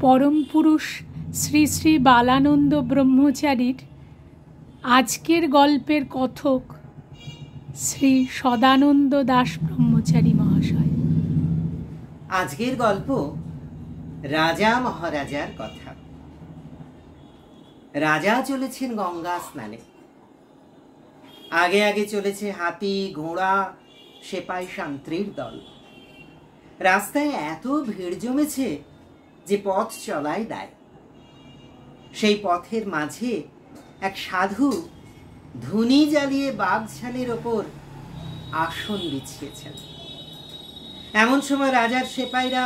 পরম পুরুষ শ্রী শ্রী বালানন্দ ব্রহ্মচারীর আজকের গল্পের কথক শ্রী সদানন্দ দাস ব্রহ্মচারী মহাশয়। আজকের গল্প রাজা মহারাজার কথা। রাজা চলেছেন গঙ্গা স্নানে। আগে আগে চলেছে হাতি, ঘোড়া, সেপাই শান্ত্রীর দল। রাস্তায় এত ভিড় জমেছে যে পথ চলাই দায়। সেই পথের মাঝে এক সাধু ধুনি জ্বালিয়ে বাঘঝালের ওপর আসন বিছিয়েছেন। এমন সময় রাজার সেপাইরা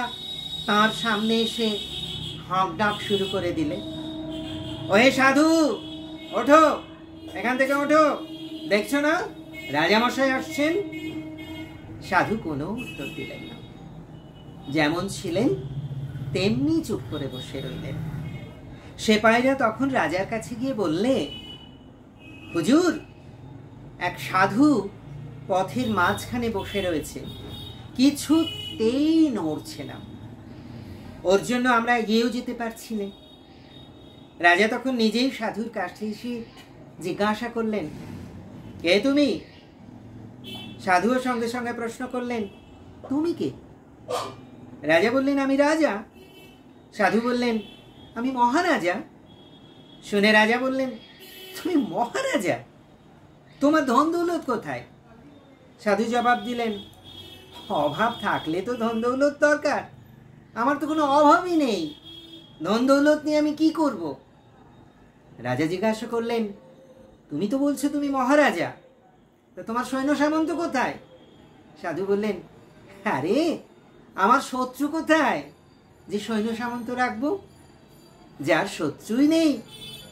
তাঁর সামনে এসে হাঁক ডাক শুরু করে দিলে, ওহে সাধু, ওঠো, এখান থেকে ওঠো, দেখছো না রাজামশাই আসছেন? সাধু কোনো উত্তর দিলেন না। যেমন ছিলেন তেমনি চুপ করে বসে রইলেন। সেপাইরা তখন রাজার কাছে গিয়ে বললে, হুজুর, এক সাধু পথের মাঝখানে বসে রয়েছে, কিছুতেই নড়ছে না, ওর জন্য আমরা এগিয়েও যেতে পারছি না। রাজা তখন নিজেই সাধুর কাছে এসে জিজ্ঞাসা করলেন, কে তুমি? সাধুও সঙ্গে সঙ্গে প্রশ্ন করলেন, তুমি কে? রাজা বললেন, আমি রাজা। সাধু বললেন, আমি মহারাজা। শুনে রাজা বললেন, তুমি মহারাজা? তোমার ধন দৌলত কোথায়? সাধু জবাব দিলেন, অভাব থাকলে তো ধন দৌলত দরকার, আমার তো কোনো অভাবই নেই, ধন দৌলত নিয়ে আমি কি করব? রাজা জিজ্ঞাসা করলেন, তুমি তো বলছো তুমি মহারাজা, তা তোমার সৈন্য সামন্ত কোথায়? সাধু বললেন, আরে আমার শত্রু কোথায় যে সৈন্য সামন্ত রাখবো? যার শত্রুই নেই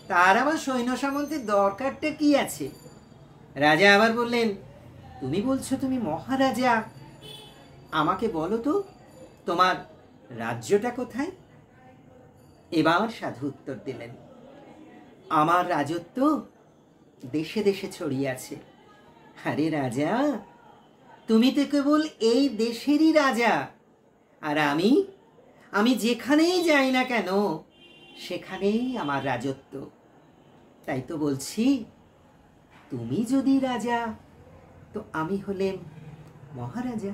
তার আবার সৈন্য সামন্তের দরকারটা কি আছে? রাজা আবার বললেন, তুমি বলছো তুমি মহারাজা, আমাকে বলো তো তোমার রাজ্যটা কোথায়? এবার সাধু উত্তর দিলেন, আমার রাজত্ব দেশে দেশে ছড়িয়ে আছে। আরে রাজা, তুমি তো কেবল এই দেশেরই রাজা, আর আমি যেখানেই যাই না কেন সেখানেই আমার রাজত্ব। তাই তো বলছি, তুমি যদি রাজা তো আমি হলেম মহারাজা।